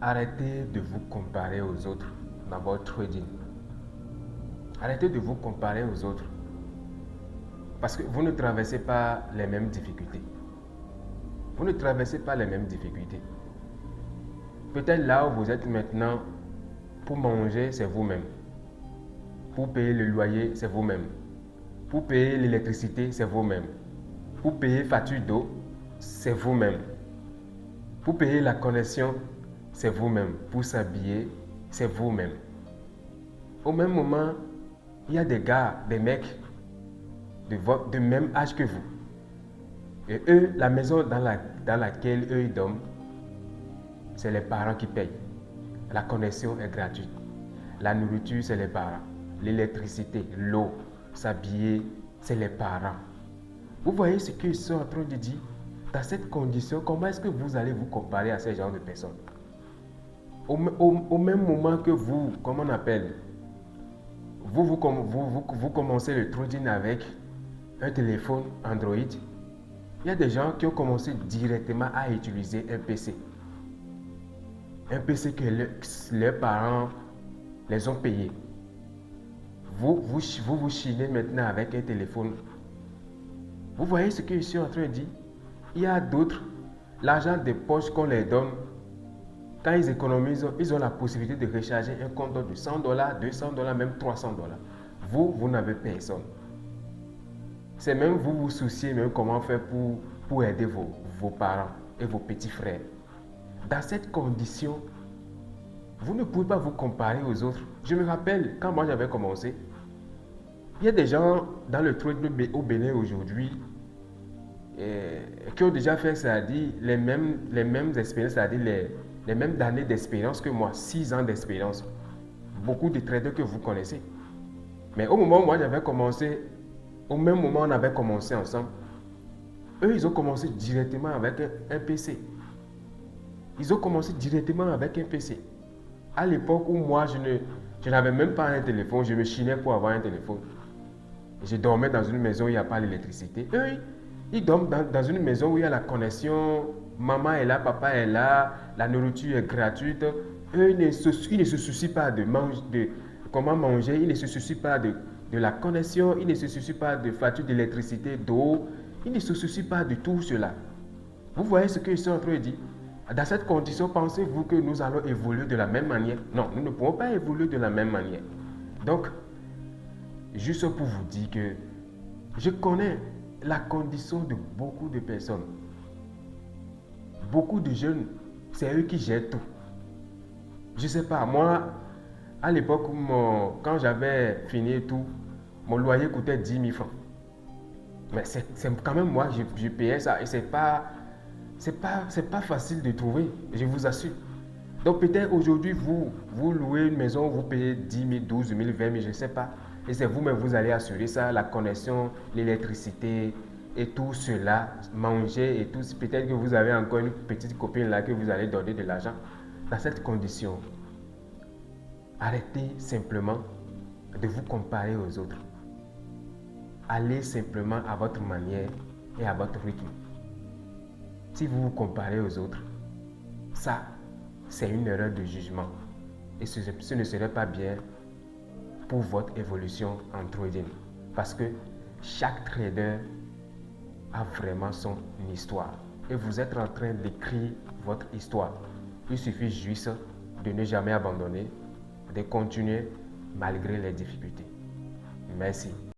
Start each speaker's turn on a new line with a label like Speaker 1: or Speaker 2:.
Speaker 1: Arrêtez de vous comparer aux autres dans votre trading. Arrêtez de vous comparer aux autres. Parce que vous ne traversez pas les mêmes difficultés. Vous ne traversez pas les mêmes difficultés. Peut-être là où vous êtes maintenant, pour manger, c'est vous-même. Pour payer le loyer, c'est vous-même. Pour payer l'électricité, c'est vous-même. Pour payer facture d'eau, c'est vous-même. Pour payer la connexion, c'est vous-même. Pour s'habiller, c'est vous-même. Au même moment, il y a des gars, des mecs de même âge que vous. Et eux, la maison dans laquelle eux ils dorment, c'est les parents qui payent. La connexion est gratuite. La nourriture, c'est les parents. L'électricité, l'eau, s'habiller, c'est les parents. Vous voyez ce qu'ils sont en train de dire? Dans cette condition, comment est-ce que vous allez vous comparer à ces genres de personnes? Au même moment que vous, comment on appelle, vous commencez le trading avec un téléphone Android, il y a des gens qui ont commencé directement à utiliser un PC. Un PC que leurs parents les ont payés. Vous chinez maintenant avec un téléphone. Vous voyez ce que je suis en train de dire? Il y a d'autres, l'argent des poches qu'on les donne, quand ils économisent, ils ont la possibilité de recharger un compte de $100, $200, même $300. Vous n'avez personne. C'est même vous souciez même comment faire pour aider vos parents et vos petits frères. Dans cette condition, vous ne pouvez pas vous comparer aux autres. Je me rappelle, quand moi j'avais commencé, il y a des gens dans le trade au Bénin aujourd'hui qui ont déjà fait, c'est-à-dire les mêmes expériences, c'est-à-dire les mêmes années d'expérience que moi, 6 ans d'expérience. Beaucoup de traders que vous connaissez. Mais au moment où moi j'avais commencé, au même moment où on avait commencé ensemble, eux, ils ont commencé directement avec un PC. Ils ont commencé directement avec un PC. À l'époque où moi, je n'avais même pas un téléphone, je me chinais pour avoir un téléphone. Je dormais dans une maison où il n'y a pas l'électricité. Eux, ils dorment dans une maison où il y a la connexion. Maman est là, papa est là, la nourriture est gratuite. Eux, ils ne se soucient pas de comment manger, ils ne se soucient pas de la connexion, ils ne se soucient pas de facture d'électricité, d'eau. Ils ne se soucient pas de tout cela. Vous voyez ce que je suis en train de dire? Dans cette condition, pensez-vous que nous allons évoluer de la même manière? Non, nous ne pouvons pas évoluer de la même manière. Donc, juste pour vous dire que je connais la condition de beaucoup de personnes. Beaucoup de jeunes, c'est eux qui gèrent tout. Je ne sais pas, moi, à l'époque, quand j'avais fini tout, mon loyer coûtait 10 000 francs. Mais c'est quand même moi, je payais ça et c'est pas facile de trouver, je vous assure. Donc peut-être aujourd'hui, vous louez une maison, vous payez 10 000, 12 000, 20 000, je ne sais pas. Et c'est vous-même, vous allez assurer ça, la connexion, l'électricité et tout cela, manger et tout. Peut-être que vous avez encore une petite copine là que vous allez donner de l'argent. Dans cette condition, arrêtez simplement de vous comparer aux autres. Allez simplement à votre manière et à votre rythme. Si vous vous comparez aux autres, ça, c'est une erreur de jugement. Et ce ne serait pas bien pour votre évolution en trading. Parce que chaque trader a vraiment son histoire. Et vous êtes en train d'écrire votre histoire. Il suffit juste de ne jamais abandonner, de continuer malgré les difficultés. Merci.